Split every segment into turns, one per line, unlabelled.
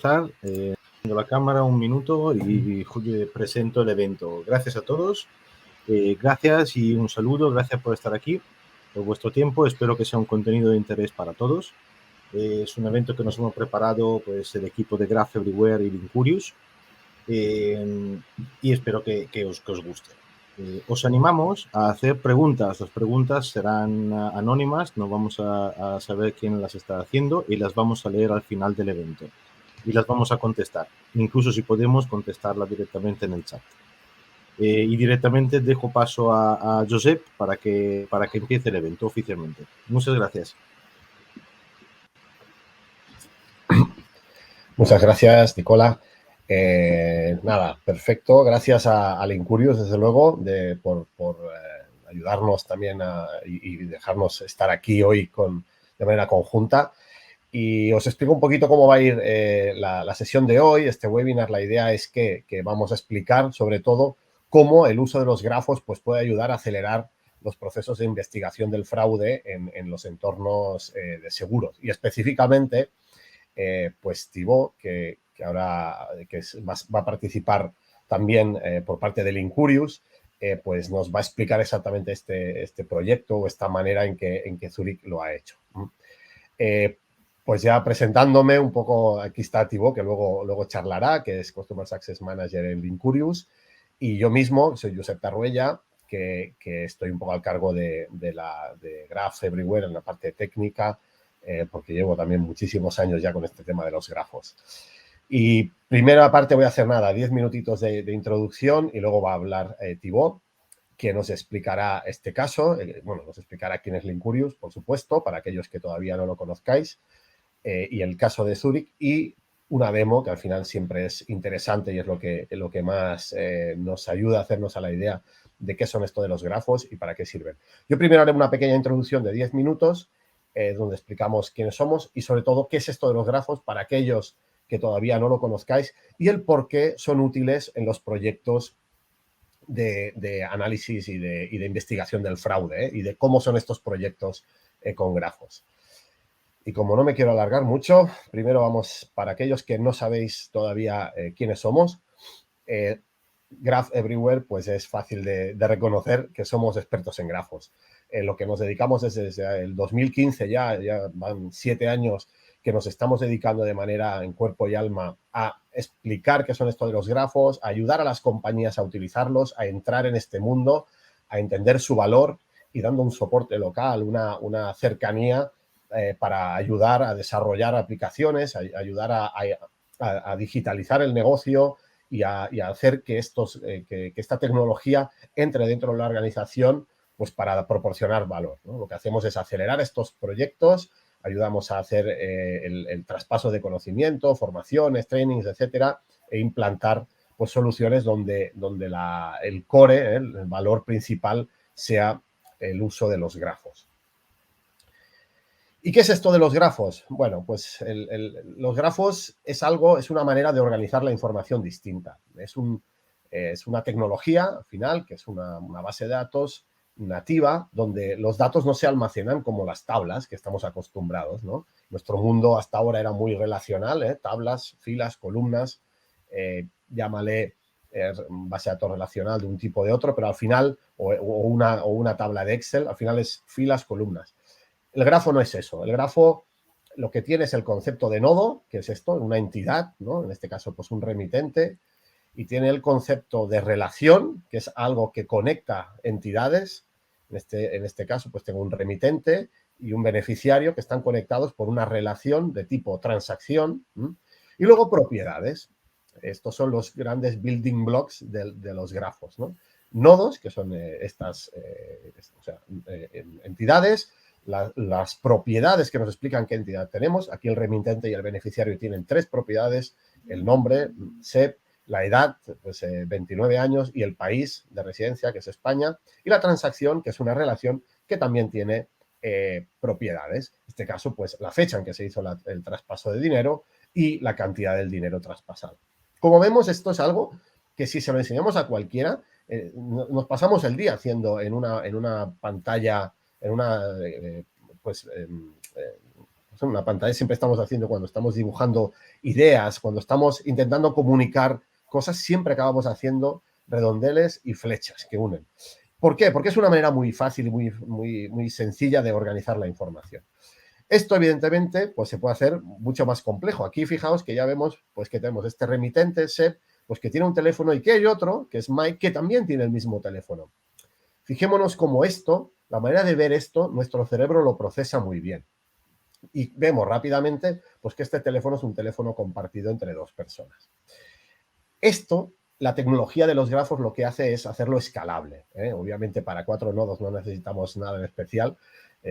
Tengo la cámara un minuto y presento el evento. Gracias a todos, gracias y un saludo, gracias por estar aquí, por vuestro tiempo, espero que sea un contenido de interés para todos. Es un evento que nos hemos preparado pues, el equipo de Graph Everywhere y Linkurious y espero que os guste. Os animamos a hacer preguntas. Las preguntas serán anónimas, no vamos a saber quién las está haciendo y las vamos a leer al final del evento. Y las vamos a contestar, incluso si podemos contestarlas directamente en el chat. Y directamente dejo paso a Josep para que empiece el evento oficialmente. Muchas gracias.
Muchas gracias, Nicola. Nada, perfecto. Gracias a Linkurious, desde luego, por ayudarnos también y dejarnos estar aquí hoy de manera conjunta. Y os explico un poquito cómo va a ir la sesión de hoy, este webinar. La idea es que vamos a explicar, sobre todo, cómo el uso de los grafos pues, puede ayudar a acelerar los procesos de investigación del fraude en los entornos de seguros. Y específicamente, pues Thibaut, que ahora va a participar también por parte del Linkurious, pues nos va a explicar exactamente este proyecto o esta manera en que Zurich lo ha hecho. Pues ya presentándome un poco, aquí está Thibaut, que luego charlará, que es Customer Success Manager en Linkurious, y yo mismo, soy Josep Tarruella, que estoy un poco al cargo de Graph Everywhere en la parte técnica, porque llevo también muchísimos años ya con este tema de los grafos. Y primera parte voy a hacer 10 minutitos de introducción y luego va a hablar Thibaut, que nos explicará este caso, nos explicará quién es Linkurious, por supuesto, para aquellos que todavía no lo conozcáis, y el caso de Zurich, y una demo que al final siempre es interesante y es lo que más nos ayuda a hacernos a la idea de qué son esto de los grafos y para qué sirven. Yo primero haré una pequeña introducción de 10 minutos donde explicamos quiénes somos y sobre todo qué es esto de los grafos para aquellos que todavía no lo conozcáis y el por qué son útiles en los proyectos de análisis y de investigación del fraude y de cómo son estos proyectos con grafos. Y como no me quiero alargar mucho, primero vamos, para aquellos que no sabéis todavía quiénes somos, Graph Everywhere, pues es fácil de reconocer que somos expertos en grafos. Lo que nos dedicamos desde el 2015, ya van 7 años que nos estamos dedicando de manera en cuerpo y alma a explicar qué son esto de los grafos, a ayudar a las compañías a utilizarlos, a entrar en este mundo, a entender su valor y dando un soporte local, una cercanía para ayudar a desarrollar aplicaciones, a ayudar a digitalizar el negocio y a hacer que esta tecnología entre dentro de la organización pues para proporcionar valor, ¿no? Lo que hacemos es acelerar estos proyectos, ayudamos a hacer el traspaso de conocimiento, formaciones, trainings, etcétera, e implantar pues, soluciones donde el core, el valor principal, sea el uso de los grafos. ¿Y qué es esto de los grafos? Bueno, pues los grafos es una manera de organizar la información distinta. Es una tecnología, al final, que es una base de datos nativa, donde los datos no se almacenan como las tablas que estamos acostumbrados, ¿no? Nuestro mundo hasta ahora era muy relacional, tablas, filas, columnas, llámale base de datos relacional de un tipo o de otro, pero al final, o una tabla de Excel, al final es filas, columnas. El grafo no es eso. El grafo lo que tiene es el concepto de nodo, que es esto, una entidad, ¿no? En este caso, pues un remitente, y tiene el concepto de relación, que es algo que conecta entidades. En este caso, pues tengo un remitente y un beneficiario que están conectados por una relación de tipo transacción. Y luego propiedades. Estos son los grandes building blocks de los grafos, ¿no? Nodos, que son estas entidades, las propiedades que nos explican qué entidad tenemos. Aquí el remitente y el beneficiario tienen 3 propiedades, el nombre, SEP, la edad, pues 29 años, y el país de residencia, que es España, y la transacción, que es una relación que también tiene propiedades. En este caso, pues la fecha en que se hizo el traspaso de dinero y la cantidad del dinero traspasado. Como vemos, esto es algo que si se lo enseñamos a cualquiera, nos pasamos el día haciendo en una pantalla, en una una pantalla siempre estamos haciendo cuando estamos dibujando ideas, cuando estamos intentando comunicar cosas, siempre acabamos haciendo redondeles y flechas que unen. ¿Por qué? Porque es una manera muy fácil y muy sencilla de organizar la información. Esto, evidentemente, pues se puede hacer mucho más complejo. Aquí, fijaos que ya vemos pues, que tenemos este remitente, SEP, pues que tiene un teléfono y que hay otro, que es Mike, que también tiene el mismo teléfono. Fijémonos cómo esto, la manera de ver esto, nuestro cerebro lo procesa muy bien. Y vemos rápidamente pues, que este teléfono es un teléfono compartido entre dos personas. Esto, la tecnología de los grafos lo que hace es hacerlo escalable. Obviamente para 4 nodos no necesitamos nada en especial,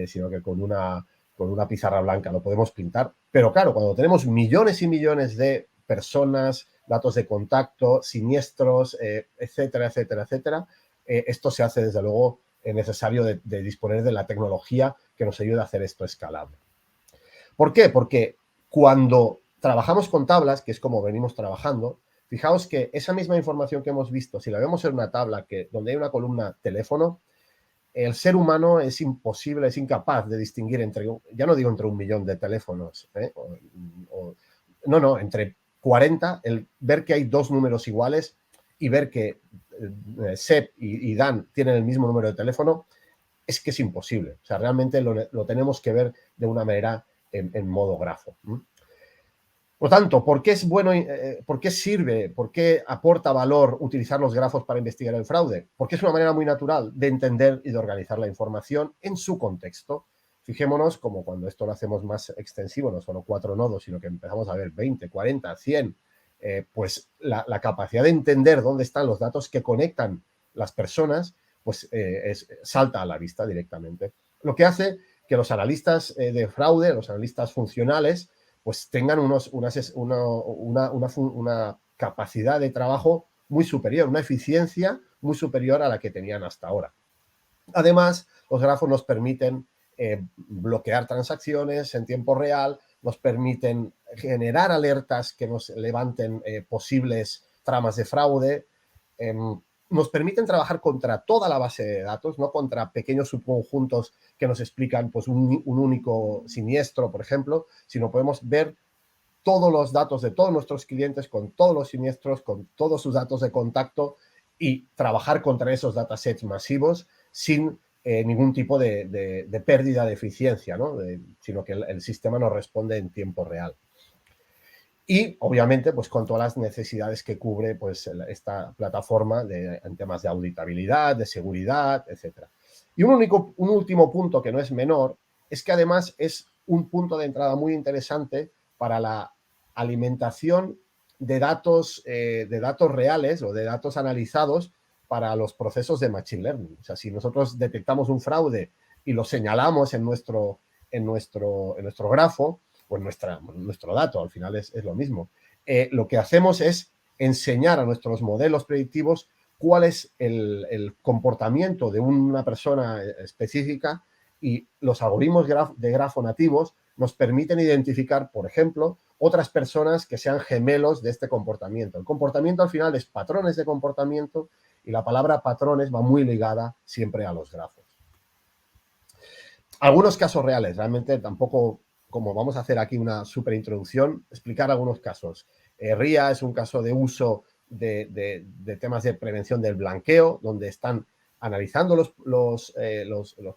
sino que con una pizarra blanca lo podemos pintar. Pero claro, cuando tenemos millones y millones de personas, datos de contacto, siniestros, etcétera, etcétera, etcétera, esto se hace desde luego necesario de disponer de la tecnología que nos ayude a hacer esto escalable. ¿Por qué? Porque cuando trabajamos con tablas, que es como venimos trabajando, fijaos que esa misma información que hemos visto, si la vemos en una tabla donde hay una columna teléfono, el ser humano es imposible, es incapaz de distinguir ya no digo entre 1 millón de teléfonos, entre 40, el ver que hay 2 números iguales y ver que Seb y Dan tienen el mismo número de teléfono, es que es imposible. O sea, realmente lo tenemos que ver de una manera en modo grafo. Por lo tanto, ¿por qué es bueno, por qué sirve, por qué aporta valor utilizar los grafos para investigar el fraude? Porque es una manera muy natural de entender y de organizar la información en su contexto. Fijémonos como cuando esto lo hacemos más extensivo, no solo 4 nodos, sino que empezamos a ver 20, 40, 100, pues la capacidad de entender dónde están los datos que conectan las personas, pues salta a la vista directamente. Lo que hace que los analistas de fraude, los analistas funcionales, pues tengan una capacidad de trabajo muy superior, una eficiencia muy superior a la que tenían hasta ahora. Además, los grafos nos permiten bloquear transacciones en tiempo real, nos permiten generar alertas que nos levanten posibles tramas de fraude, nos permiten trabajar contra toda la base de datos, no contra pequeños subconjuntos que nos explican pues, un único siniestro, por ejemplo, sino podemos ver todos los datos de todos nuestros clientes, con todos los siniestros, con todos sus datos de contacto y trabajar contra esos datasets masivos sin ningún tipo de pérdida de eficiencia, ¿no? Sino que el sistema nos responde en tiempo real. Y, obviamente, pues con todas las necesidades que cubre pues, esta plataforma en temas de auditabilidad, de seguridad, etc. Y un último punto que no es menor es que, además, es un punto de entrada muy interesante para la alimentación de datos reales o de datos analizados para los procesos de Machine Learning. O sea, si nosotros detectamos un fraude y lo señalamos en nuestro grafo, pues nuestro dato, al final es lo mismo. Lo que hacemos es enseñar a nuestros modelos predictivos cuál es el comportamiento de una persona específica y los algoritmos de grafo nativos nos permiten identificar, por ejemplo, otras personas que sean gemelos de este comportamiento. El comportamiento al final es patrones de comportamiento y la palabra patrones va muy ligada siempre a los grafos. Algunos casos reales, realmente tampoco, como vamos a hacer aquí una súper introducción, explicar algunos casos. RIA es un caso de uso de temas de prevención del blanqueo, donde están analizando los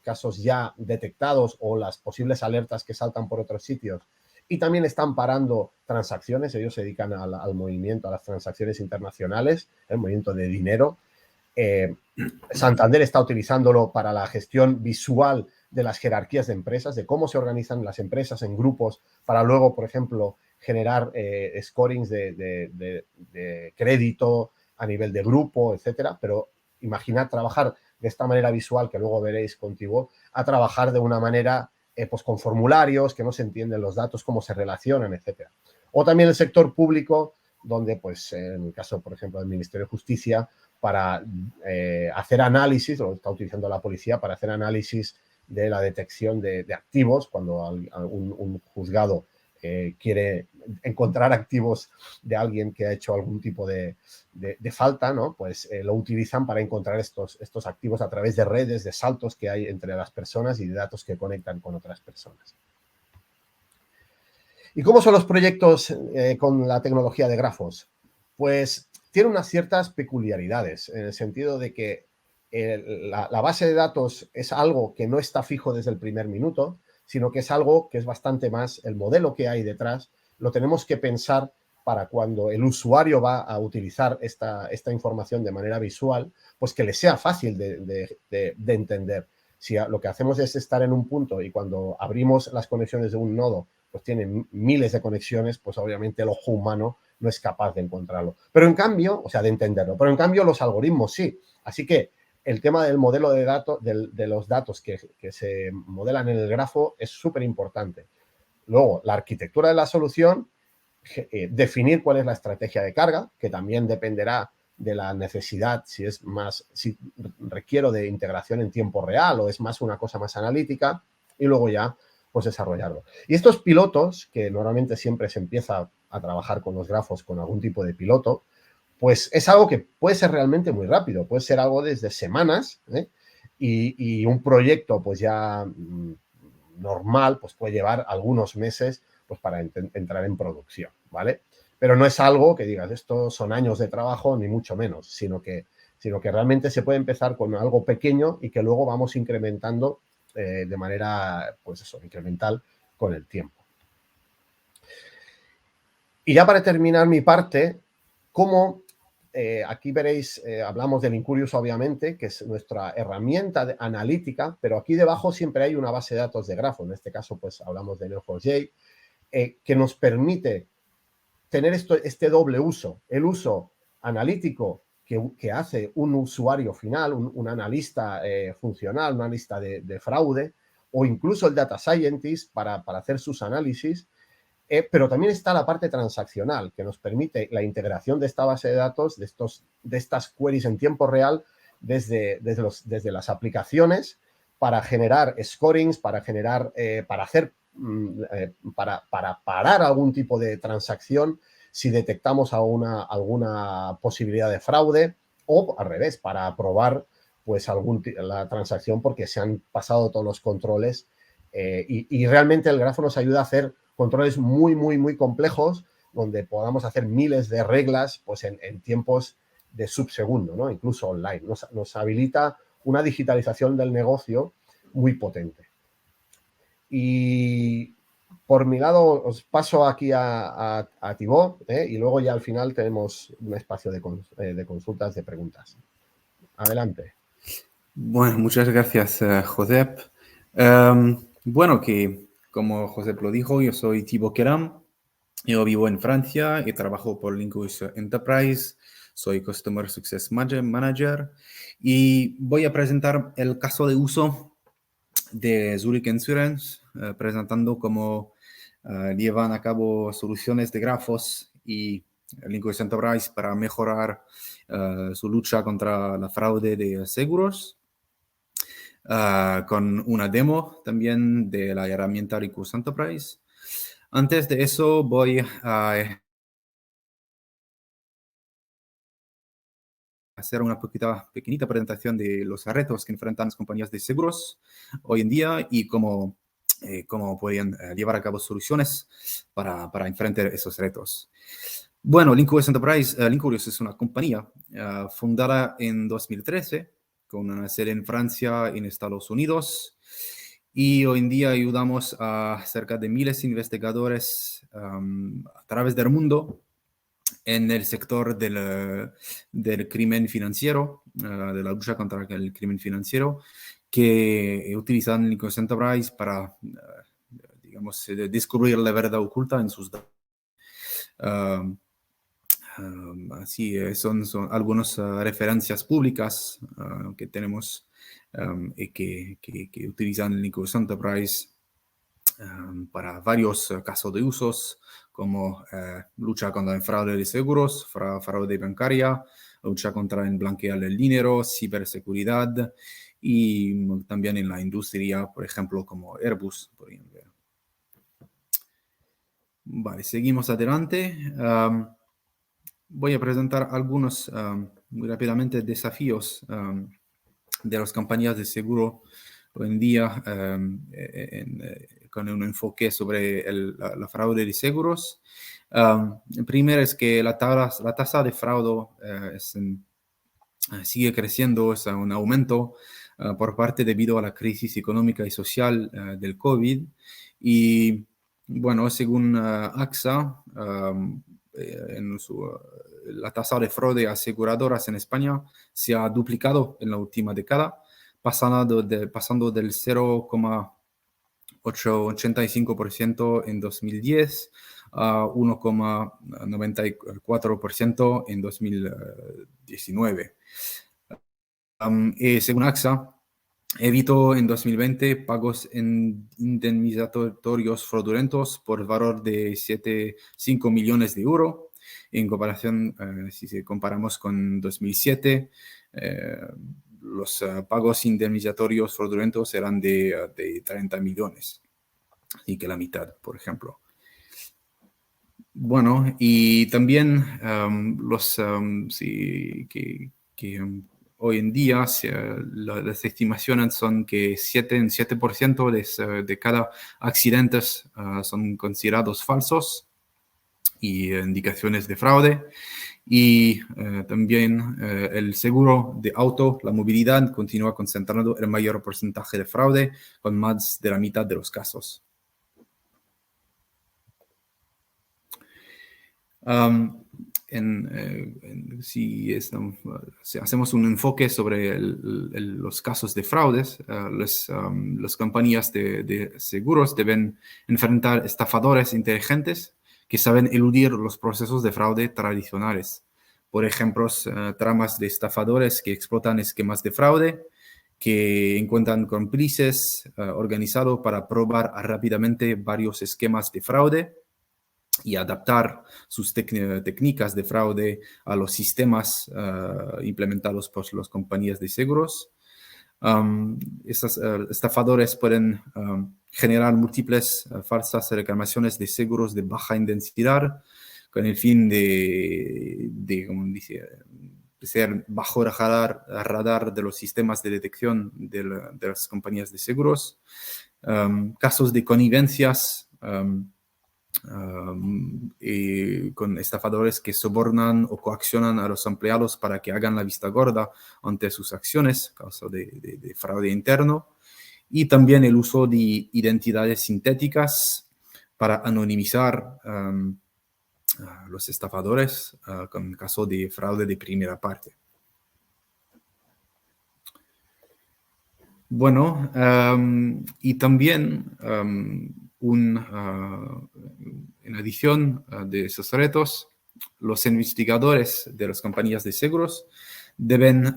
casos ya detectados o las posibles alertas que saltan por otros sitios y también están parando transacciones. Ellos se dedican al movimiento, a las transacciones internacionales, el movimiento de dinero. Santander está utilizándolo para la gestión visual de las jerarquías de empresas, de cómo se organizan las empresas en grupos para luego, por ejemplo, generar scorings de crédito a nivel de grupo, etcétera. Pero imaginad trabajar de esta manera visual, que luego veréis contigo, a trabajar de una manera pues con formularios, que no se entienden los datos, cómo se relacionan, etcétera. O también el sector público, donde, pues, en el caso, por ejemplo, del Ministerio de Justicia, para hacer análisis, lo está utilizando la policía para hacer análisis de la detección de activos, cuando un juzgado quiere encontrar activos de alguien que ha hecho algún tipo de falta, ¿no? Pues lo utilizan para encontrar estos activos a través de redes, de saltos que hay entre las personas y de datos que conectan con otras personas. ¿Y cómo son los proyectos con la tecnología de grafos? Pues tiene unas ciertas peculiaridades, en el sentido de que la base de datos es algo que no está fijo desde el primer minuto, sino que es algo que es bastante más, el modelo que hay detrás, lo tenemos que pensar para cuando el usuario va a utilizar esta información de manera visual, pues que le sea fácil de entender. Si lo que hacemos es estar en un punto y cuando abrimos las conexiones de un nodo, pues tiene miles de conexiones, pues obviamente el ojo humano no es capaz de encontrarlo. Pero en cambio, o sea, de entenderlo, pero en cambio los algoritmos sí. Así que el tema del modelo de datos, de los datos que se modelan en el grafo es súper importante. Luego, la arquitectura de la solución, definir cuál es la estrategia de carga, que también dependerá de la necesidad, si requiero de integración en tiempo real o es más una cosa más analítica, y luego ya pues desarrollarlo. Y estos pilotos, que normalmente siempre se empieza a trabajar con los grafos con algún tipo de piloto, pues es algo que puede ser realmente muy rápido, puede ser algo desde semanas, y un proyecto pues ya normal pues puede llevar algunos meses pues para entrar en producción, ¿vale? Pero no es algo que digas, esto son años de trabajo, ni mucho menos, sino que realmente se puede empezar con algo pequeño y que luego vamos incrementando de manera, pues eso, incremental con el tiempo. Y ya para terminar mi parte, ¿cómo aquí veréis, hablamos del Incurious obviamente, que es nuestra herramienta analítica, pero aquí debajo siempre hay una base de datos de grafo. En este caso, pues hablamos de Neo4j, que nos permite tener este doble uso. El uso analítico que hace un usuario final, un analista funcional, un analista de fraude, o incluso el data scientist para hacer sus análisis. Pero también está la parte transaccional, que nos permite la integración de esta base de datos, de estas queries en tiempo real, desde las aplicaciones, para generar scorings, para parar algún tipo de transacción si detectamos alguna posibilidad de fraude, o al revés, para aprobar pues la transacción porque se han pasado todos los controles, y realmente el grafo nos ayuda a hacer controles muy, muy, muy complejos, donde podamos hacer miles de reglas pues en tiempos de subsegundo, ¿no? Incluso online. Nos habilita una digitalización del negocio muy potente. Y por mi lado os paso aquí a Thibaut, y luego ya al final tenemos un espacio de consultas, de preguntas. Adelante.
Bueno, muchas gracias, Josep. Bueno, que como Josep lo dijo, yo soy Thibaut Keram, yo vivo en Francia y trabajo por Linkurious Enterprise, soy Customer Success Manager y voy a presentar el caso de uso de Zurich Insurance, presentando cómo llevan a cabo soluciones de grafos y Linkurious Enterprise para mejorar su lucha contra la fraude de seguros. Con una demo también de la herramienta Linkurious Enterprise. Antes de eso voy a hacer una pequeñita presentación de los retos que enfrentan las compañías de seguros hoy en día y cómo pueden llevar a cabo soluciones para enfrentar esos retos. Bueno, Linkurious Enterprise, Linkurious es una compañía fundada en 2013 con una sede en Francia y en Estados Unidos. Y hoy en día ayudamos a cerca de miles de investigadores a través del mundo en el sector del crimen financiero, de la lucha contra el crimen financiero, que utilizan Linkurious Enterprise para, digamos, descubrir la verdad oculta en sus datos. Así son algunas referencias públicas que tenemos y que utilizan Linkurious Enterprise para varios casos de usos, como lucha contra el fraude de seguros, fraude bancaria, lucha contra el blanqueo del dinero, ciberseguridad y también en la industria, por ejemplo, como Airbus, podrían ver. Vale, seguimos adelante. Voy a presentar algunos muy rápidamente desafíos de las compañías de seguro hoy en día con un enfoque sobre la fraude de seguros. El primero es que la tasa de fraude sigue creciendo, es un aumento por parte debido a la crisis económica y social del COVID. Y bueno, según AXA, la tasa de fraude a aseguradoras en España se ha duplicado en la última década, pasando del 0,85% en 2010 a 1,94% en 2019. Según AXA, evitó en 2020 pagos indemnizatorios fraudulentos por valor de 5 millones de euros. En comparación, si comparamos con 2007, los pagos indemnizatorios fraudulentos eran de 30 millones, así que la mitad, por ejemplo. Bueno, y también hoy en día las estimaciones son que 7% de cada accidente son considerados falsos y indicaciones de fraude. Y también el seguro de auto, la movilidad, continúa concentrando el mayor porcentaje de fraude, con más de la mitad de los casos. Si hacemos un enfoque sobre los casos de fraudes, las compañías de seguros deben enfrentar estafadores inteligentes que saben eludir los procesos de fraude tradicionales. Por ejemplo, tramas de estafadores que explotan esquemas de fraude, que encuentran cómplices organizados para probar rápidamente varios esquemas de fraude y adaptar sus técnicas de fraude a los sistemas implementados por las compañías de seguros. Estos estafadores pueden generar múltiples falsas reclamaciones de seguros de baja intensidad con el fin de ser bajo el radar de los sistemas de detección de las compañías de seguros. Casos de connivencias con estafadores que sobornan o coaccionan a los empleados para que hagan la vista gorda ante sus acciones, causa de fraude interno, y también el uso de identidades sintéticas para anonimizar a los estafadores con caso de fraude de primera parte. Bueno, y también en adición de esos retos, los investigadores de las compañías de seguros deben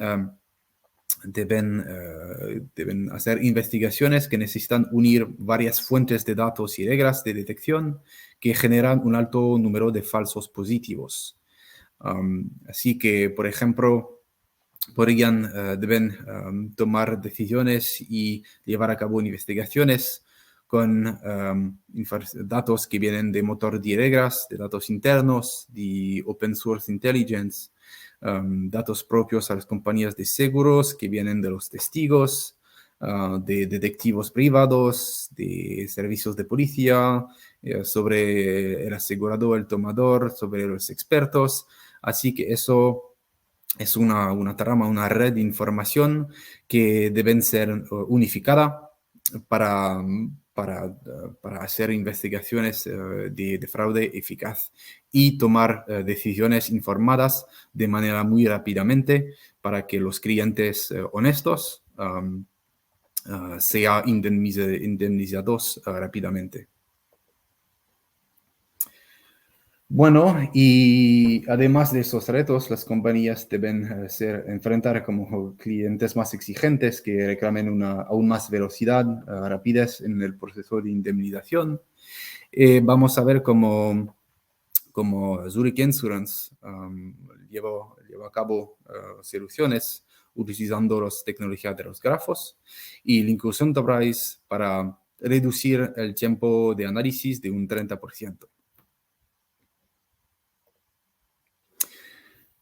hacer investigaciones que necesitan unir varias fuentes de datos y reglas de detección que generan un alto número de falsos positivos. Así que, por ejemplo, deben tomar decisiones y llevar a cabo investigaciones con datos que vienen de motor de reglas, de datos internos, de open source intelligence, datos propios a las compañías de seguros que vienen de los testigos, de detectivos privados, de servicios de policía, sobre el asegurado, el tomador, sobre los expertos. Así que eso es una trama, una red de información que deben ser unificada para hacer investigaciones de fraude eficaz y tomar decisiones informadas de manera muy rápidamente para que los clientes honestos sean indemnizados rápidamente. Bueno, y además de esos retos, las compañías deben enfrentar como clientes más exigentes que reclamen aún más velocidad, rapidez en el proceso de indemnización. Vamos a ver cómo Zurich Insurance lleva a cabo soluciones utilizando las tecnologías de los grafos y Lincoln Enterprise para reducir el tiempo de análisis de un 30%.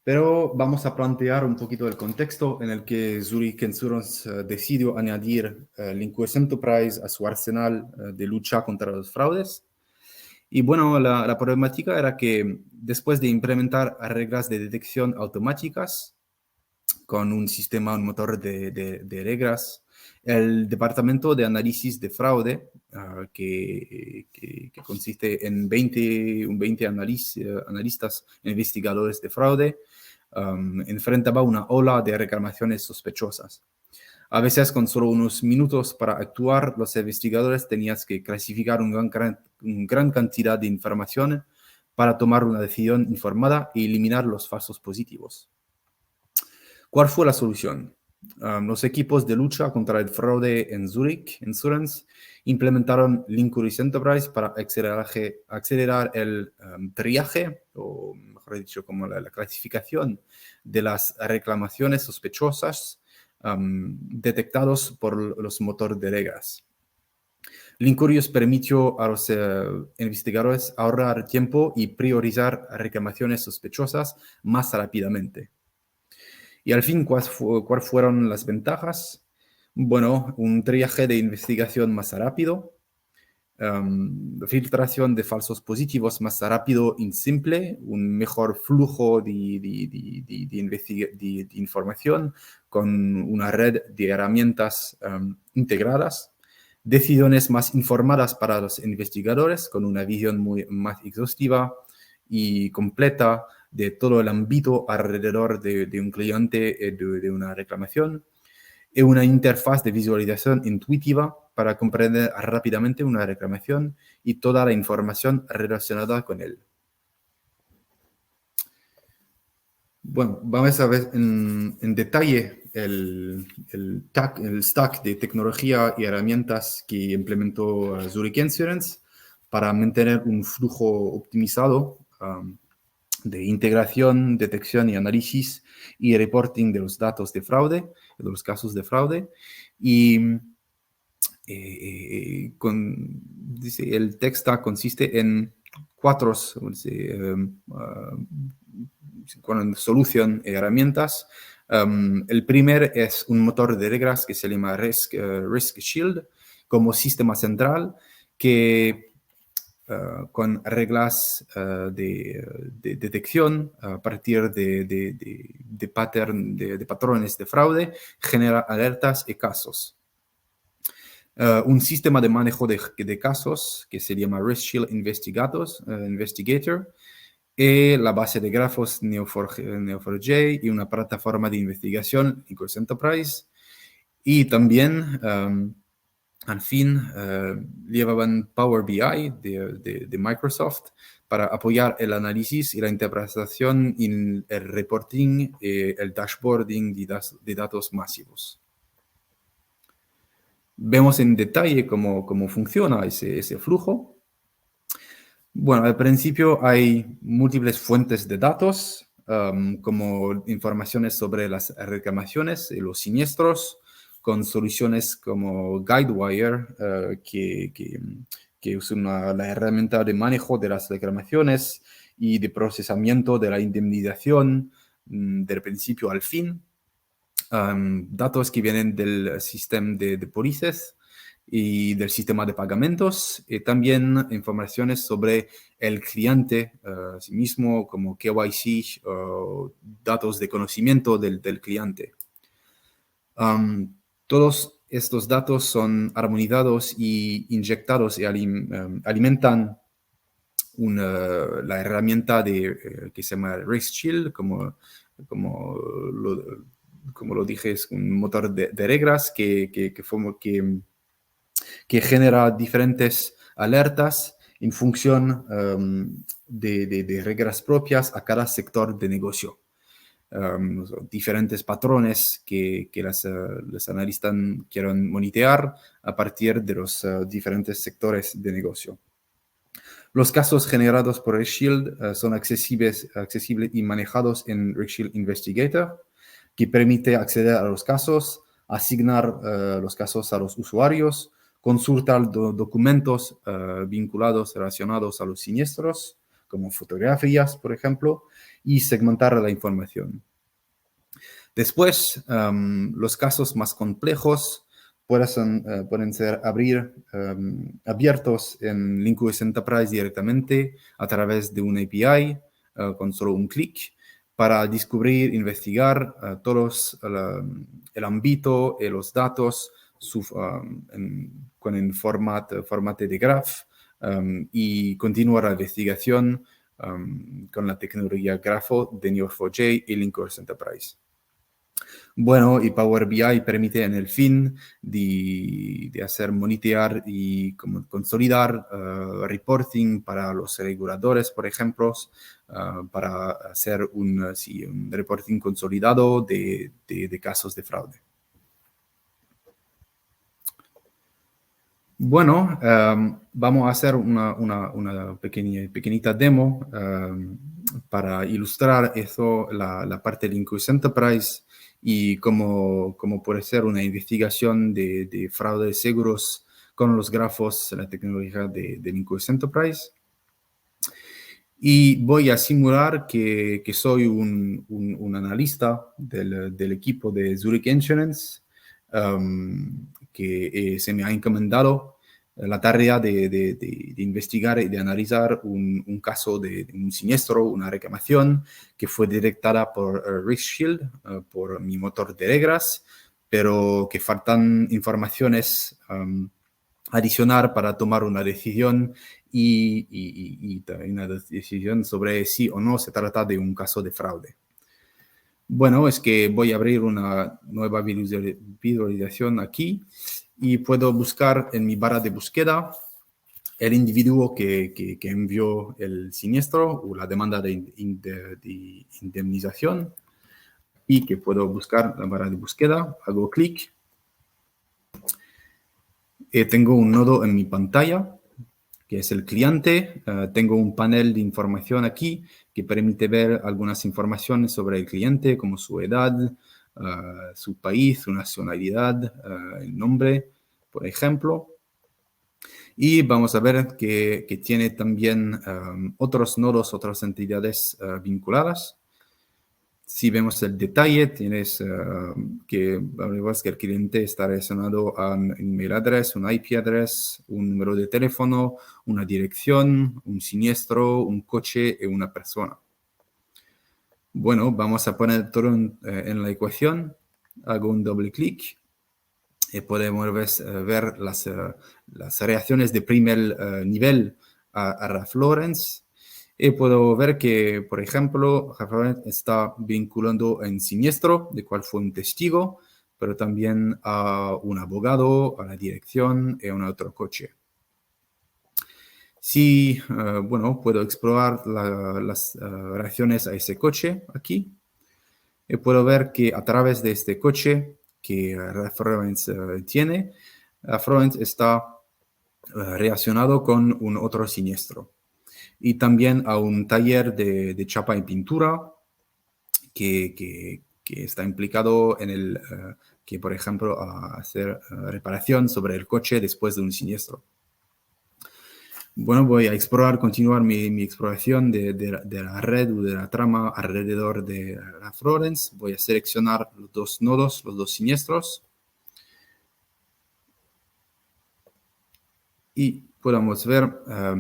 Pero vamos a plantear un poquito el contexto en el que Zurich Insurance decidió añadir Linkers Enterprise a su arsenal de lucha contra los fraudes. Y bueno, la problemática era que después de implementar reglas de detección automáticas con un sistema, un motor de reglas, el departamento de análisis de fraude, que consiste en 20 analistas investigadores de fraude, enfrentaba una ola de reclamaciones sospechosas. A veces, con solo unos minutos para actuar, los investigadores tenían que clasificar una gran cantidad de información para tomar una decisión informada y eliminar los falsos positivos. ¿Cuál fue la solución? Los equipos de lucha contra el fraude en Zurich Insurance implementaron Linkers Enterprise para acelerar el triaje, o mejor dicho, como la clasificación de las reclamaciones sospechosas detectados por los motores de reglas. Linkurios permitió a los investigadores ahorrar tiempo y priorizar reclamaciones sospechosas más rápidamente. Y al fin, ¿cuáles fueron las ventajas? Bueno, un triaje de investigación más rápido, filtración de falsos positivos más rápido y simple, un mejor flujo de información con una red de herramientas integradas, decisiones más informadas para los investigadores con una visión más exhaustiva y completa de todo el ámbito alrededor de un cliente, de una reclamación, y una interfaz de visualización intuitiva para comprender rápidamente una reclamación y toda la información relacionada con él. Bueno, vamos a ver en detalle el stack de tecnología y herramientas que implementó Zurich Insurance para mantener un flujo optimizado de integración, detección y análisis y reporting de los datos de fraude, de los casos de fraude. Y el tech stack consiste en 4 solución y herramientas. El primer es un motor de reglas que se llama Risk Shield como sistema central que con reglas de detección a partir de patrones de fraude, genera alertas y casos. Un sistema de manejo de casos que se llama Risk Shield Investigator, y la base de grafos Neo4j y una plataforma de investigación Linkers Enterprise. Y también al fin, llevaban Power BI de Microsoft para apoyar el análisis y la interpretación en el reporting y el dashboarding de datos masivos. Vemos en detalle cómo funciona ese flujo. Bueno, al principio hay múltiples fuentes de datos, como informaciones sobre las reclamaciones y los siniestros, con soluciones como Guidewire, que usa la herramienta de manejo de las reclamaciones y de procesamiento de la indemnización del principio al fin. Datos que vienen del sistema de pólizas y del sistema de pagamentos, y también informaciones sobre el cliente sí mismo, como KYC, datos de conocimiento del cliente. Todos estos datos son armonizados y inyectados y alimentan la herramienta que se llama Risk Shield, como lo dije, es un motor de reglas que genera diferentes alertas en función de reglas propias a cada sector de negocio. Diferentes patrones que los analistas quieren monitorear a partir de los diferentes sectores de negocio. Los casos generados por Risk Shield son accesibles y manejados en Risk Shield Investigator, que permite acceder a los casos, asignar los casos a los usuarios, consultar documentos vinculados, relacionados a los siniestros, como fotografías, por ejemplo, y segmentar la información. Después, los casos más complejos pueden ser abiertos en LinkUS Enterprise directamente a través de una API con solo un clic para descubrir, investigar todos el ámbito y los datos con el formato de graph y continuar la investigación con la tecnología Grapho de Neo4j y LinkUS Enterprise. Bueno, y Power BI permite en el fin de hacer monitorear y como consolidar reporting para los reguladores, por ejemplo, para hacer un reporting consolidado de casos de fraude. Bueno, vamos a hacer una pequeñita demo para ilustrar eso, la parte de LinkUS Enterprise y cómo puede ser una investigación de fraude de seguros con los grafos, la tecnología de LinkUS Enterprise. Y voy a simular que soy un analista del equipo de Zurich Insurance, que se me ha encomendado la tarea de investigar y de analizar un caso de un siniestro, una reclamación que fue detectada por RiskShield, por mi motor de reglas, pero que faltan informaciones adicionales para tomar una decisión y una decisión sobre si o no se trata de un caso de fraude. Bueno, es que voy a abrir una nueva visualización aquí y puedo buscar en mi barra de búsqueda el individuo que envió el siniestro o la demanda de indemnización y que puedo buscar la barra de búsqueda, hago clic. Tengo un nodo en mi pantalla que es el cliente. Tengo un panel de información aquí que permite ver algunas informaciones sobre el cliente, como su edad, su país, su nacionalidad, el nombre, por ejemplo. Y vamos a ver que tiene también otros nodos, otras entidades vinculadas. Si vemos el detalle, tienes que el cliente está relacionado a un email address, un IP address, un número de teléfono, una dirección, un siniestro, un coche y una persona. Bueno, vamos a poner todo en la ecuación. Hago un doble clic y podemos ver las reacciones de primer nivel a Ralph Lauren. Y puedo ver que, por ejemplo, Ralph está vinculando en siniestro, de cual fue un testigo, pero también a un abogado, a la dirección y a un otro coche. Sí, bueno, puedo explorar las reacciones a ese coche aquí. Y puedo ver que a través de este coche que Ralph Lauren tiene, Ralph Lauren está relacionado con un otro siniestro. Y también a un taller de chapa y pintura que está implicado en el que, por ejemplo, a hacer reparación sobre el coche después de un siniestro. Bueno, voy a continuar mi exploración de la red o de la trama alrededor de Ralph Lauren. Voy a seleccionar los dos nodos, los dos siniestros. Y podemos ver la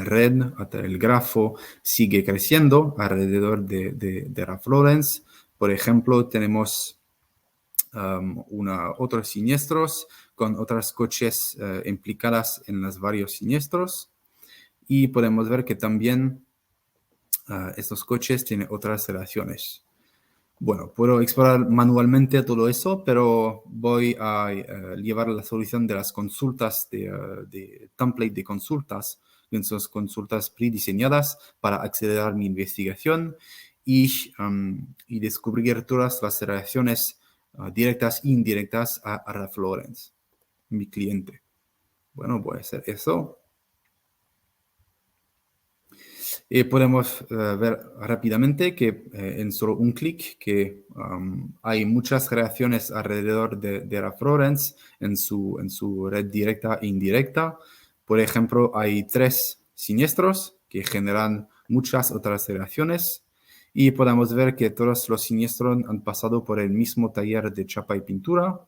red, el grafo sigue creciendo alrededor de Ralph Lauren. Por ejemplo, tenemos otros siniestros con otros coches implicadas en los varios siniestros. Y podemos ver que también estos coches tienen otras relaciones. Bueno, puedo explorar manualmente todo eso, pero voy a llevar la solución de las consultas, de template de consultas, esas consultas prediseñadas para acelerar mi investigación y descubrir todas las relaciones directas e indirectas a Ralph Lauren, mi cliente. Bueno, voy a hacer eso. Y podemos ver rápidamente que en solo un clic que hay muchas reacciones alrededor de Ralph Lauren en su red directa e indirecta. Por ejemplo, hay 3 siniestros que generan muchas otras relaciones. Y podemos ver que todos los siniestros han pasado por el mismo taller de chapa y pintura,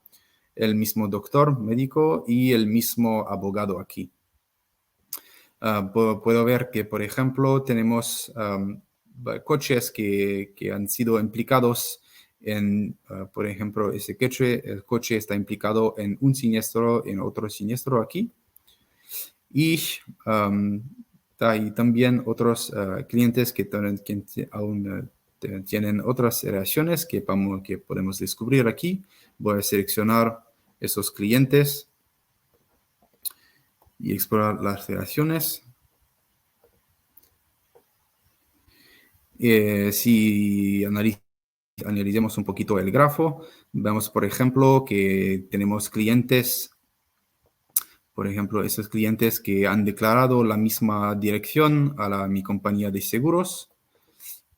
el mismo doctor médico y el mismo abogado aquí. Puedo ver que, por ejemplo, tenemos coches que han sido implicados en, por ejemplo, el coche está implicado en un siniestro, en otro siniestro aquí. Y hay también otros clientes que aún tienen otras relaciones que podemos descubrir aquí. Voy a seleccionar esos clientes y explorar las relaciones. Si analicemos un poquito el grafo, vemos, por ejemplo, que tenemos clientes, por ejemplo, esos clientes que han declarado la misma dirección a mi compañía de seguros.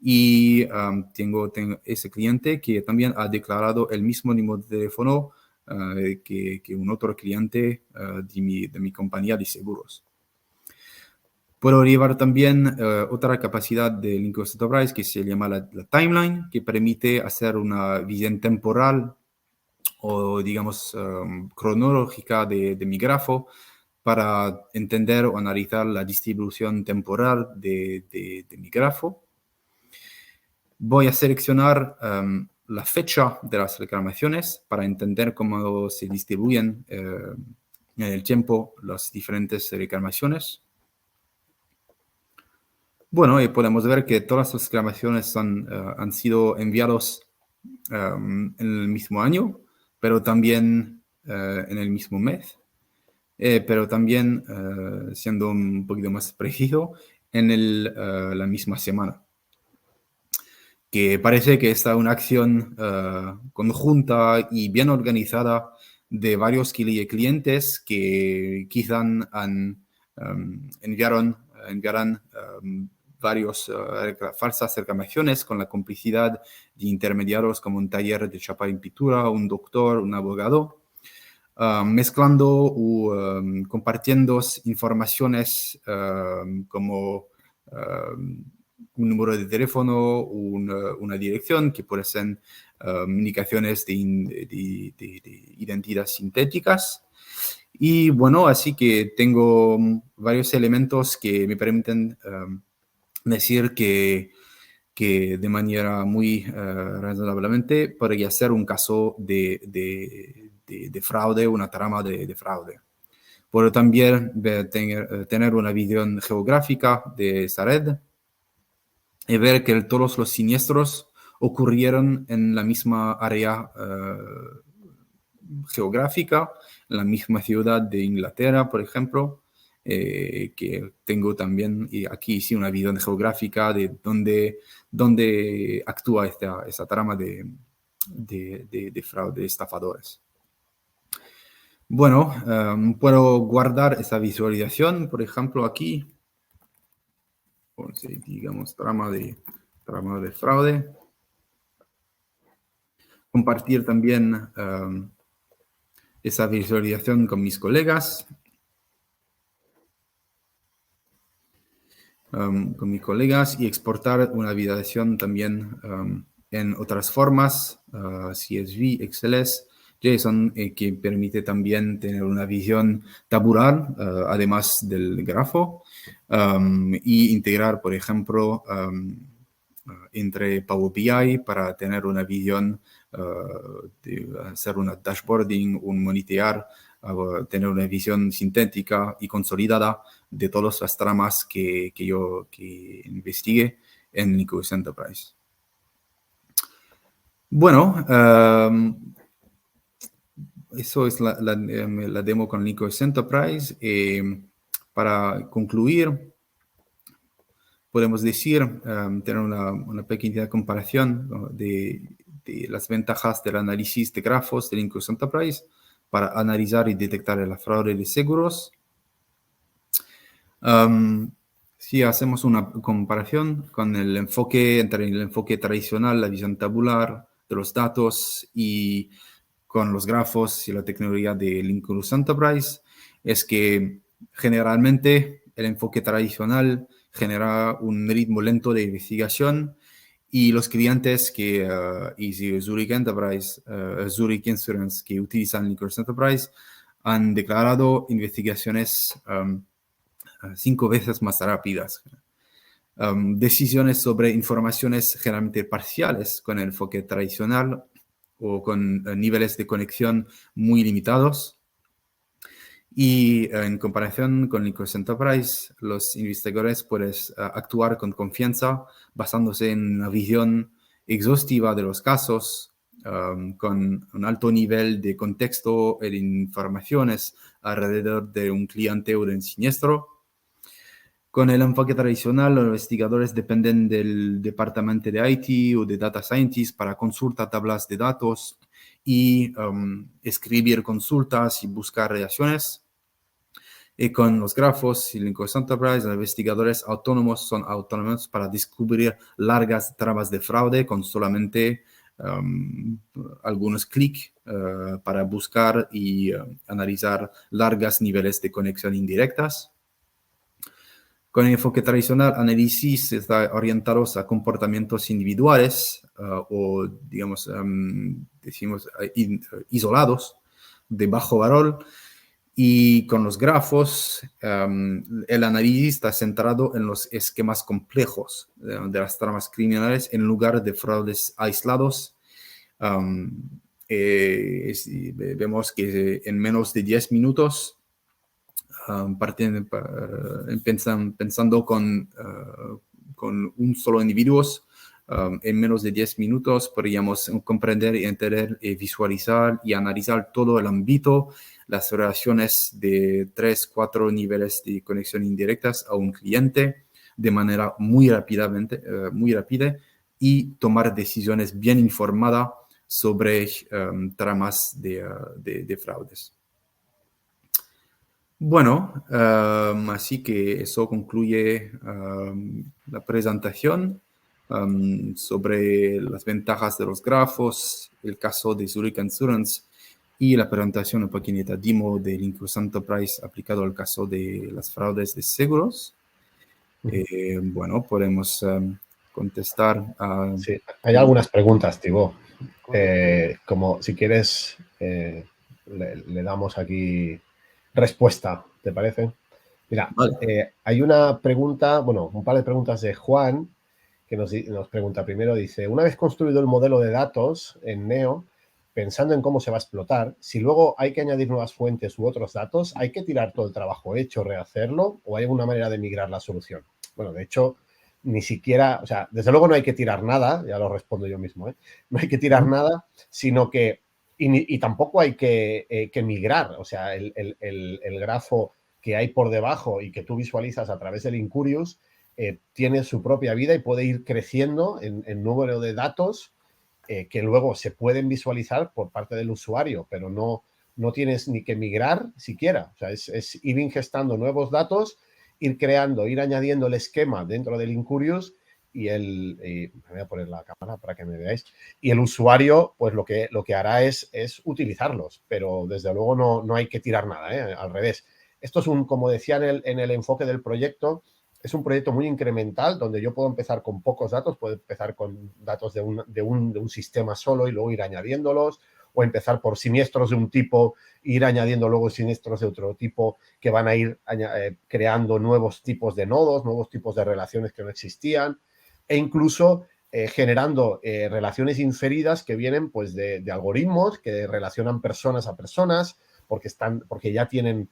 Y tengo ese cliente que también ha declarado el mismo número de teléfono que un otro cliente de mi compañía de seguros. Puedo llevar también otra capacidad de Lyncos Enterprise que se llama la timeline, que permite hacer una visión temporal o, digamos, cronológica de mi grafo para entender o analizar la distribución temporal de mi grafo. Voy a seleccionar la fecha de las reclamaciones para entender cómo se distribuyen en el tiempo las diferentes reclamaciones. Bueno, y podemos ver que todas las reclamaciones han sido enviadas en el mismo año, pero también en el mismo mes, pero también, siendo un poquito más preciso, en la misma semana. Que parece que está una acción conjunta y bien organizada de varios clientes que quizá enviarán varios falsas reclamaciones con la complicidad de intermediarios como un taller de chapa y pintura, un doctor, un abogado, mezclando o compartiendo informaciones como un número de teléfono, una dirección, que pueden ser indicaciones de identidad sintéticas. Y bueno, así que tengo varios elementos que me permiten decir que de manera muy razonablemente podría ser un caso de fraude, una trama de fraude. Puedo también tener una visión geográfica de esa red y ver que todos los siniestros ocurrieron en la misma área geográfica, en la misma ciudad de Inglaterra, por ejemplo, que tengo también y aquí sí una visión geográfica de dónde actúa esta trama de fraude, de estafadores. Bueno, puedo guardar esa visualización, por ejemplo, aquí, digamos, trama de fraude. Compartir también esa visualización con mis colegas. Y exportar una visualización también en otras formas, CSV, XLS, JSON, que permite también tener una visión tabular, además del grafo, y integrar, por ejemplo, entre Power BI para tener una visión, hacer una dashboarding, un monitorear, tener una visión sintética y consolidada de todas las tramas que investigue en Lyncos Enterprise. Bueno, eso es la demo con Lyncos Enterprise. Para concluir, podemos decir, tener una pequeña comparación, ¿no?, de las ventajas del análisis de grafos de Lyncos Enterprise para analizar y detectar la fraude de seguros. Si hacemos una comparación con el enfoque entre el enfoque tradicional, la visión tabular de los datos, y con los grafos y la tecnología de Lyncos Enterprise, es que generalmente el enfoque tradicional genera un ritmo lento de investigación y los clientes y Zurich Enterprise, Zurich Insurance que utilizan Linkurs Enterprise han declarado investigaciones 5 veces más rápidas. Decisiones sobre informaciones generalmente parciales con el enfoque tradicional o con niveles de conexión muy limitados. Y en comparación con Linkurs Enterprise, los investigadores pueden actuar con confianza basándose en una visión exhaustiva de los casos, con un alto nivel de contexto e de informaciones alrededor de un cliente o de un siniestro. Con el enfoque tradicional, los investigadores dependen del departamento de IT o de Data Scientist para consultar tablas de datos y escribir consultas y buscar reacciones. Y con los grafos y Linkurs Enterprise, los investigadores autónomos son autónomos para descubrir largas tramas de fraude con solamente algunos clics para buscar y analizar largas niveles de conexión indirectas. Con el enfoque tradicional, análisis está orientado a comportamientos individuales o, digamos, isolados de bajo valor. Y con los grafos, el análisis está centrado en los esquemas complejos de las tramas criminales en lugar de fraudes aislados. Vemos que en menos de 10 minutos, pensando con un solo individuo, en menos de 10 minutos podríamos comprender, entender, visualizar y analizar todo el ámbito, las relaciones de 3-4 niveles de conexión indirectas a un cliente de manera muy rápida y tomar decisiones bien informadas sobre tramas de fraudes. Bueno, así que eso concluye la presentación sobre las ventajas de los grafos, el caso de Zurich Insurance y la presentación, una pequeñita demo de Linkurs Enterprise aplicado al caso de las fraudes de seguros. Bueno, podemos contestar a...
Sí, hay algunas preguntas, Thibaut. Como si quieres, le damos aquí respuesta, ¿te parece? Mira, vale. Hay una pregunta, bueno, un par de preguntas de Juan, que nos pregunta primero, dice, una vez construido el modelo de datos en Neo, pensando en cómo se va a explotar, si luego hay que añadir nuevas fuentes u otros datos, ¿hay que tirar todo el trabajo hecho, rehacerlo, o hay alguna manera de migrar la solución? Bueno, de hecho, ni siquiera, o sea, desde luego no hay que tirar nada, ya lo respondo yo mismo, ¿eh? No hay que tirar nada, sino que, y tampoco hay que migrar, o sea, el grafo que hay por debajo y que tú visualizas a través del Incurious, tiene su propia vida y puede ir creciendo en número de datos que luego se pueden visualizar por parte del usuario, pero no tienes ni que migrar siquiera. O sea, es ir ingestando nuevos datos, ir creando, ir añadiendo el esquema dentro del Incurious y me voy a poner la cámara para que me veáis. Y el usuario, pues lo que hará es utilizarlos, pero desde luego no hay que tirar nada, al revés. Esto es como decía en el enfoque del proyecto, es un proyecto muy incremental donde yo puedo empezar con pocos datos, puedo empezar con datos de un sistema solo y luego ir añadiéndolos, o empezar por siniestros de un tipo, ir añadiendo luego siniestros de otro tipo que van a ir creando nuevos tipos de nodos, nuevos tipos de relaciones que no existían, e incluso generando relaciones inferidas que vienen pues de algoritmos que relacionan personas a personas porque ya tienen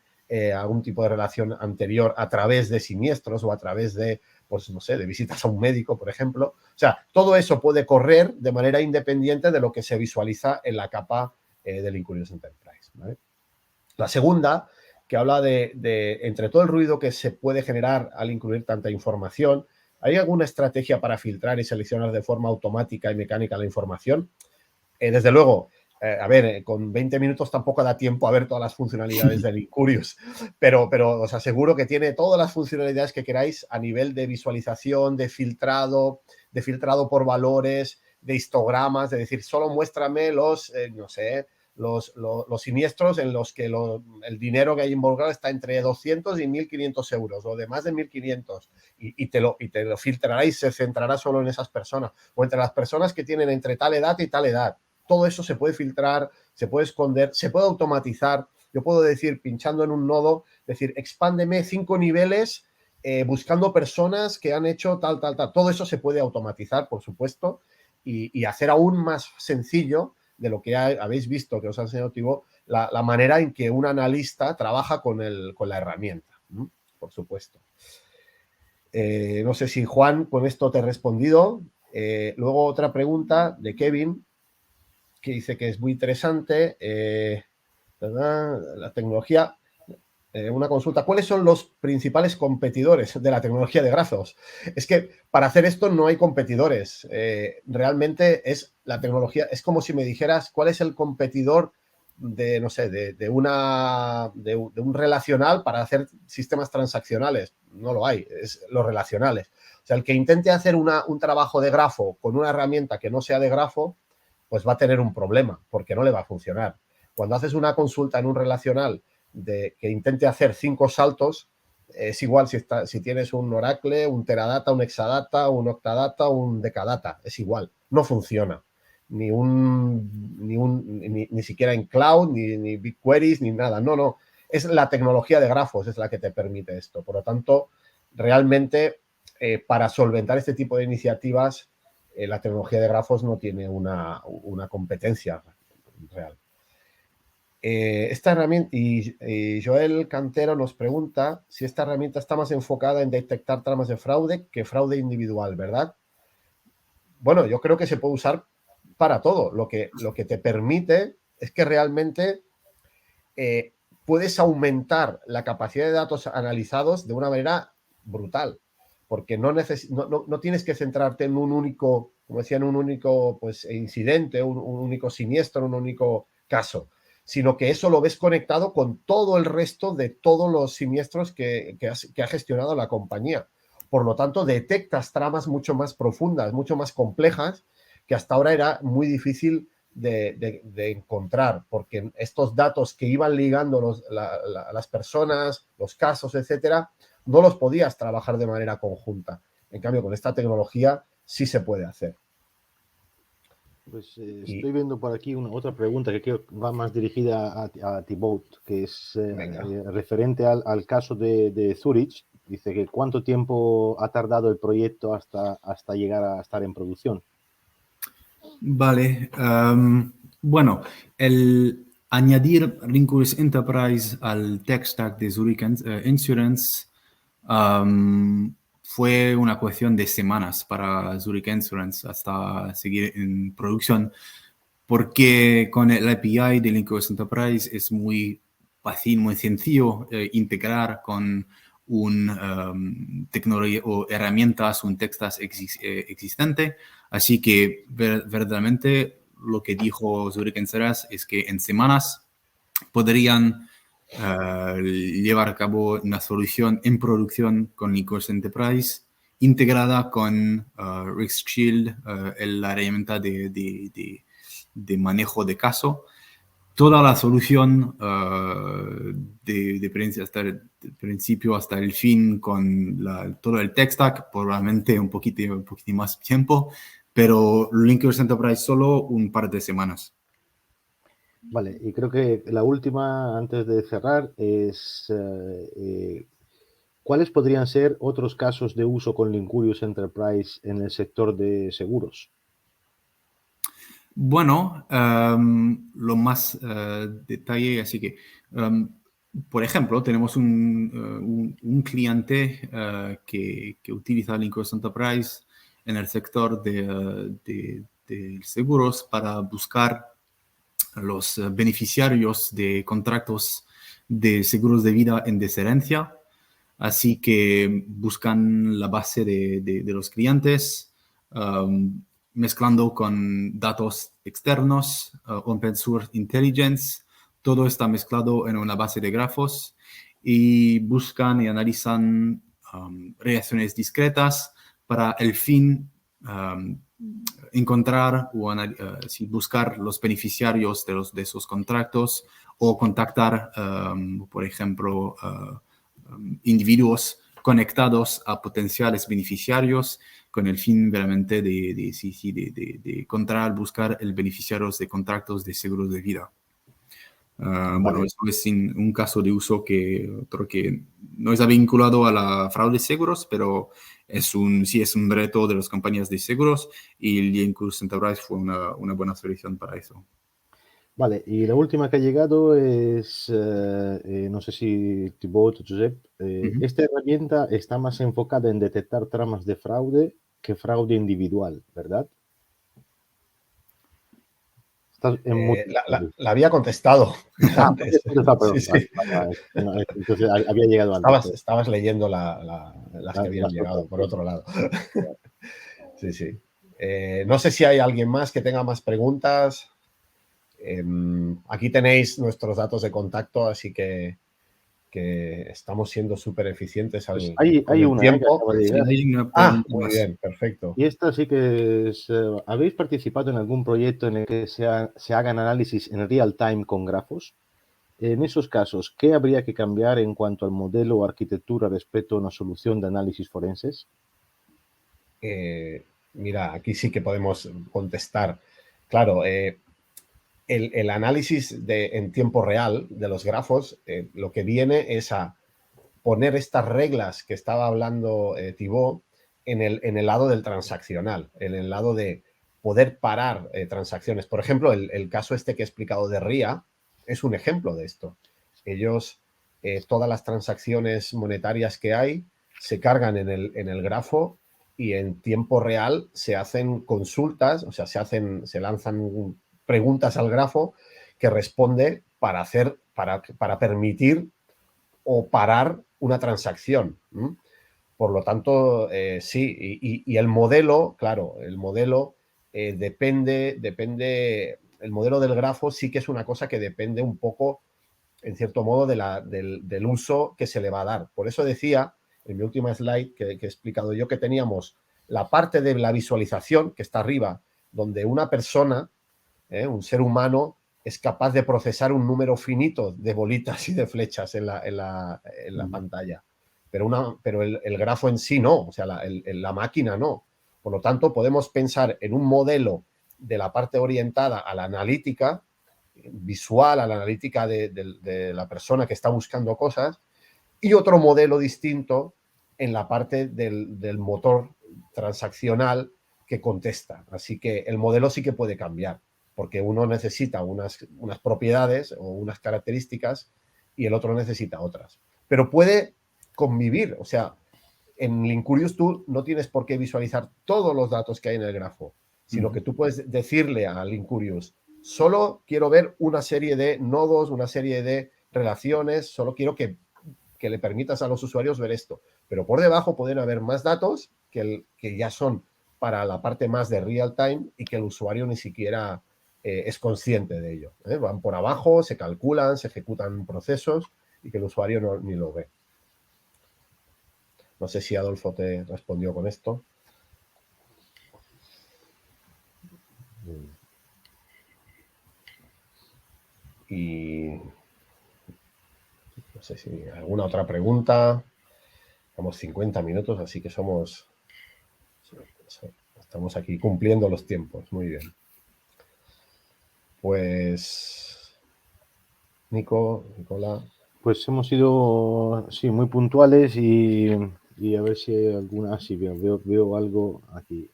algún tipo de relación anterior a través de siniestros o a través de, pues no sé, de visitas a un médico, por ejemplo. O sea, todo eso puede correr de manera independiente de lo que se visualiza en la capa del Incurious Enterprise, ¿vale? La segunda, que habla de entre todo el ruido que se puede generar al incluir tanta información, ¿hay alguna estrategia para filtrar y seleccionar de forma automática y mecánica la información? Desde luego, a ver, con 20 minutos tampoco da tiempo a ver todas las funcionalidades del Incurious, pero os aseguro que tiene todas las funcionalidades que queráis a nivel de visualización, de filtrado por valores, de histogramas, de decir, solo muéstrame los, no sé, los siniestros en los que el dinero que hay involucrado está entre 200 y 1.500 euros o de más de 1.500 y te lo filtrará y se centrará solo en esas personas o entre las personas que tienen entre tal edad y tal edad. Todo eso se puede filtrar, se puede esconder, se puede automatizar. Yo puedo decir, pinchando en un nodo, decir, expándeme 5 niveles buscando personas que han hecho tal. Todo eso se puede automatizar, por supuesto, y hacer aún más sencillo de lo que habéis visto, que os ha enseñado Thibaut, la manera en que un analista trabaja con la herramienta, ¿no? Por supuesto. No sé si, Juan, con esto te he respondido. Luego otra pregunta de Kevin, que dice que es muy interesante. La tecnología... una consulta. ¿Cuáles son los principales competidores de la tecnología de grafos? Es que para hacer esto no hay competidores. Realmente es la tecnología, es como si me dijeras cuál es el competidor de, no sé, de un relacional para hacer sistemas transaccionales. No lo hay, es los relacionales. O sea, el que intente hacer un trabajo de grafo con una herramienta que no sea de grafo, pues va a tener un problema porque no le va a funcionar. Cuando haces una consulta en un relacional que intente hacer 5 saltos, es igual si tienes un Oracle, un Teradata, un Exadata, un Octadata, un Decadata, es igual, no funciona. Ni siquiera en cloud, ni BigQueries, ni nada. No. Es la tecnología de grafos es la que te permite esto. Por lo tanto, realmente, para solventar este tipo de iniciativas, la tecnología de grafos no tiene una competencia real. Esta herramienta, y Joel Cantero nos pregunta si esta herramienta está más enfocada en detectar tramas de fraude que fraude individual, ¿verdad? Bueno, yo creo que se puede usar para todo. Lo que te permite es que realmente puedes aumentar la capacidad de datos analizados de una manera brutal, porque no tienes que centrarte en un único, como decía, en un único pues, incidente, un único siniestro, un único caso, sino que eso lo ves conectado con todo el resto de todos los siniestros que ha gestionado la compañía. Por lo tanto, detectas tramas mucho más profundas, mucho más complejas, que hasta ahora era muy difícil de encontrar, porque estos datos que iban ligando las personas, los casos, etcétera, no los podías trabajar de manera conjunta. En cambio, con esta tecnología sí se puede hacer.
Pues estoy viendo por aquí otra pregunta que creo que va más dirigida a Thibaut, que es referente al caso de Zurich. Dice que ¿cuánto tiempo ha tardado el proyecto hasta llegar a estar en producción?
Vale. Bueno, el añadir Rinculus Enterprise al tech stack de Zurich Insurance fue una cuestión de semanas para Zurich Insurance hasta seguir en producción, porque con el API de Rinculus Enterprise es muy fácil, muy sencillo integrar con tecnología o herramientas, un tech stack existente. Así que verdaderamente lo que dijo Zurich Insurance es que en semanas podrían llevar a cabo una solución en producción con Rinculus Enterprise integrada con Risk Shield, la herramienta de manejo de caso. Toda la solución hasta el principio hasta el fin con todo el tech stack, probablemente un poquito más tiempo, pero Rinculus Enterprise solo un par de semanas.
Vale, y creo que la última, antes de cerrar, es ¿cuáles podrían ser otros casos de uso con Rinculus Enterprise en el sector de seguros?
Bueno, lo más detalle, así que, por ejemplo, tenemos un cliente que utiliza Rinculus Enterprise en el sector de seguros para buscar los beneficiarios de contratos de seguros de vida en desherencia. Así que buscan la base de los clientes, mezclando con datos externos, Open Source Intelligence. Todo está mezclado en una base de grafos y buscan y analizan reacciones discretas para el fin encontrar o buscar los beneficiarios de esos contratos o contactar, por ejemplo, individuos conectados a potenciales beneficiarios con el fin realmente de encontrar, buscar el beneficiarios de contratos de seguros de vida. Bueno, esto es un caso de uso otro que no está vinculado a la fraude de seguros, pero sí es un reto de las compañías de seguros y el Incursus Enterprise fue una buena solución para eso.
Vale, y la última que ha llegado es, no sé si Thibaut o Josep, esta herramienta está más enfocada en detectar tramas de fraude que fraude individual, ¿verdad?
La había contestado antes.
Perdón.
Sí.
Entonces había llegado antes.
Estabas leyendo las que habían llegado por otro lado. Sí. No sé si hay alguien más que tenga más preguntas. Aquí tenéis nuestros datos de contacto, así que estamos siendo súper eficientes con el
una
tiempo.
que acaba de
llegar.
Muy bien, perfecto.
Y esta sí que es, ¿habéis participado en algún proyecto en el que se hagan análisis en real time con grafos? En esos casos, ¿qué habría que cambiar en cuanto al modelo o arquitectura respecto a una solución de análisis forenses?
Mira, aquí sí que podemos contestar. Claro, el análisis en tiempo real de los grafos, lo que viene es a poner estas reglas que estaba hablando Thibaut en el lado del transaccional, en el lado de poder parar transacciones. Por ejemplo, el caso este que he explicado de RIA es un ejemplo de esto. Ellos, todas las transacciones monetarias que hay se cargan en el grafo y en tiempo real se hacen consultas, o sea, se lanzan preguntas al grafo que responde para permitir o parar una transacción. Por lo tanto, sí, y el modelo, claro, el modelo depende, el modelo del grafo sí que es una cosa que depende un poco, en cierto modo, del uso que se le va a dar. Por eso decía, en mi última slide que he explicado yo, que teníamos la parte de la visualización, que está arriba, donde una persona, un ser humano, es capaz de procesar un número finito de bolitas y de flechas en la pantalla. Pero el grafo en sí no, o sea, la máquina no. Por lo tanto, podemos pensar en un modelo de la parte orientada a la analítica visual, a la analítica de la persona que está buscando cosas, y otro modelo distinto en la parte del motor transaccional que contesta. Así que el modelo sí que puede cambiar, porque uno necesita unas propiedades o unas características y el otro necesita otras. Pero puede convivir, o sea, en Linkurious tú no tienes por qué visualizar todos los datos que hay en el grafo, sino que tú puedes decirle a Linkurious, solo quiero ver una serie de nodos, una serie de relaciones, solo quiero que le permitas a los usuarios ver esto. Pero por debajo pueden haber más datos que ya son para la parte más de real time y que el usuario ni siquiera es consciente de ello. Van por abajo, se calculan, se ejecutan procesos y que el usuario ni lo ve. No sé si Adolfo te respondió con esto. Y no sé si alguna otra pregunta. Estamos 50 minutos, así que estamos aquí cumpliendo los tiempos. Muy bien. Pues, Nicola.
Pues hemos sido, sí, muy puntuales y a ver si hay alguna, sí, veo algo aquí.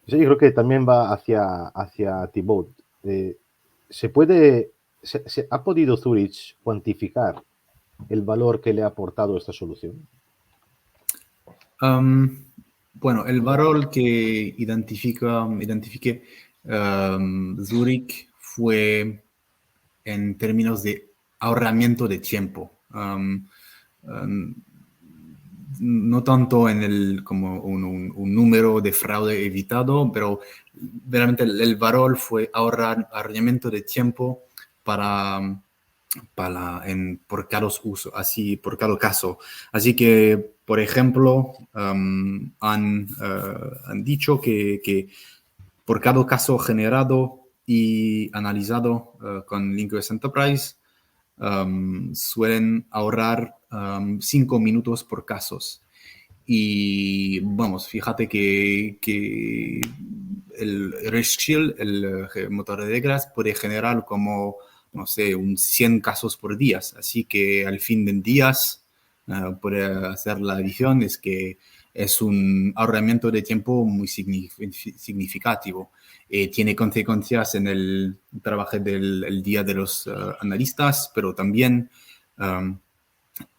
Sí, yo creo que también va hacia Thibaut. ¿Se ha podido Zurich cuantificar el valor que le ha aportado esta solución?
Bueno, el valor que identifique Zurich fue en términos de ahorramiento de tiempo. No tanto como un número de fraude evitado, pero realmente el valor fue ahorramiento de tiempo para por cada uso, así por cada caso. Así que, por ejemplo, han dicho que por cada caso generado y analizado con LinkOS Enterprise, suelen ahorrar 5 minutos por casos. Y vamos, fíjate que el Reshield, el motor de reglas, puede generar como, no sé, 100 casos por día. Así que al fin del día puede hacer la adición, es que es un ahorramiento de tiempo muy significativo. Tiene consecuencias en el trabajo del día de los analistas, pero también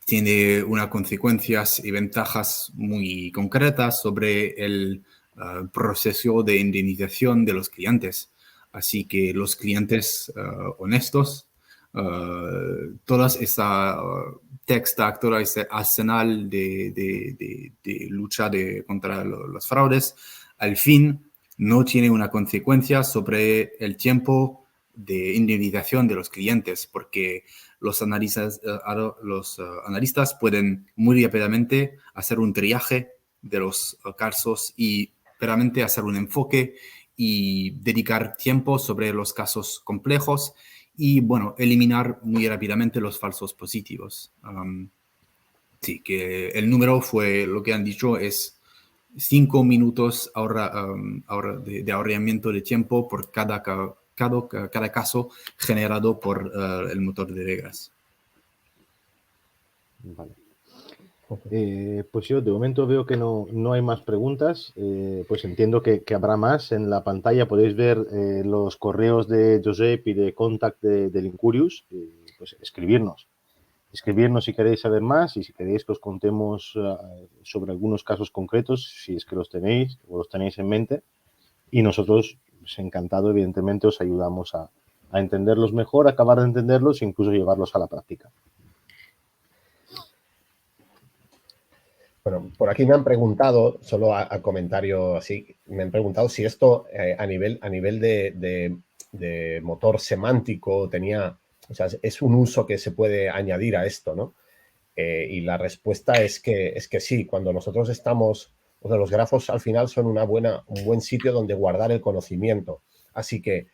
tiene unas consecuencias y ventajas muy concretas sobre el proceso de indemnización de los clientes. Así que los clientes honestos, toda esta tech stack, todo este arsenal de lucha contra los fraudes, al fin no tiene una consecuencia sobre el tiempo de indemnización de los clientes, porque los analistas pueden muy rápidamente hacer un triaje de los casos y realmente hacer un enfoque y dedicar tiempo sobre los casos complejos y, bueno, eliminar muy rápidamente los falsos positivos. Sí, que el número fue, lo que han dicho es 5 minutos de ahorramiento de tiempo por cada caso generado por el motor de reglas.
Vale. Pues yo de momento veo que no hay más preguntas. Pues entiendo que habrá más. En la pantalla podéis ver los correos de Josep y de contact del Incurious. Pues escribirnos si queréis saber más y si queréis que os contemos sobre algunos casos concretos, si es que los tenéis o los tenéis en mente. Y nosotros, pues, encantado, evidentemente, os ayudamos a entenderlos mejor, a acabar de entenderlos e incluso llevarlos a la práctica.
Bueno, por aquí me han preguntado, solo a comentario así, me han preguntado si esto a nivel de motor semántico tenía, o sea, es un uso que se puede añadir a esto, ¿no? Y la respuesta es que sí, cuando nosotros estamos, o sea, los grafos al final son un buen sitio donde guardar el conocimiento. Así que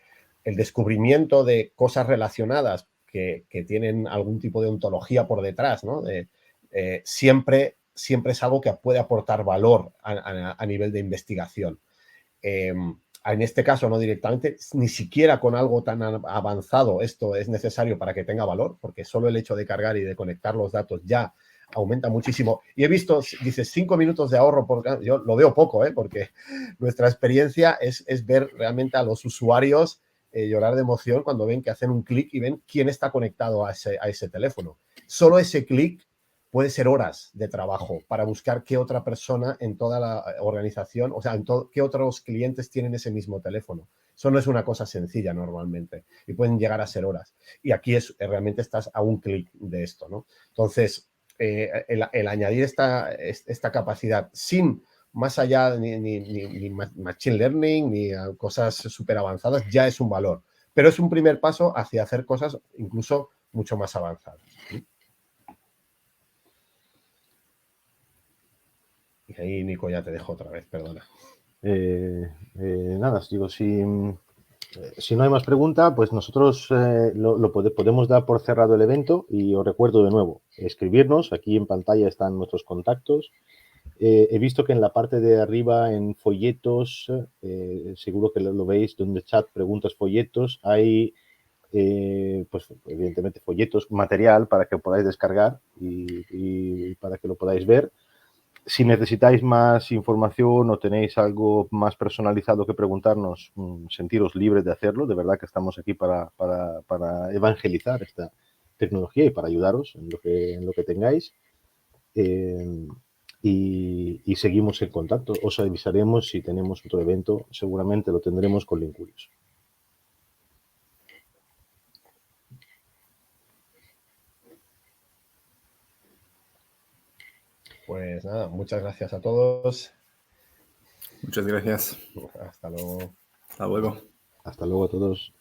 el descubrimiento de cosas relacionadas que tienen algún tipo de ontología por detrás, ¿no? Siempre es algo que puede aportar valor a nivel de investigación. En este caso, no directamente, ni siquiera con algo tan avanzado esto es necesario para que tenga valor, porque solo el hecho de cargar y de conectar los datos ya aumenta muchísimo. Y he visto, dices, 5 minutos de ahorro, yo lo veo poco, porque nuestra experiencia es ver realmente a los usuarios llorar de emoción cuando ven que hacen un clic y ven quién está conectado a ese teléfono. Solo ese clic puede ser horas de trabajo para buscar qué otra persona en toda la organización, o sea, qué otros clientes tienen ese mismo teléfono. Eso no es una cosa sencilla normalmente y pueden llegar a ser horas. Y aquí realmente estás a un clic de esto, ¿no? Entonces, el añadir esta capacidad sin más allá ni machine learning ni cosas súper avanzadas, ya es un valor. Pero es un primer paso hacia hacer cosas incluso mucho más avanzadas. Y ahí, Nico, ya te dejo otra vez, perdona.
Nada, digo, si no hay más pregunta, pues nosotros podemos dar por cerrado el evento y os recuerdo de nuevo, escribirnos, aquí en pantalla están nuestros contactos. He visto que en la parte de arriba, en folletos, seguro que lo veis, donde chat, preguntas, folletos, hay, pues evidentemente, folletos, material para que podáis descargar y para que lo podáis ver. Si necesitáis más información o tenéis algo más personalizado que preguntarnos, sentiros libres de hacerlo. De verdad que estamos aquí para evangelizar esta tecnología y para ayudaros en lo que tengáis. Y seguimos en contacto. Os avisaremos si tenemos otro evento. Seguramente lo tendremos con Linkurious.
Pues nada, muchas gracias a todos.
Muchas gracias.
Hasta luego.
Hasta luego.
Hasta luego a todos.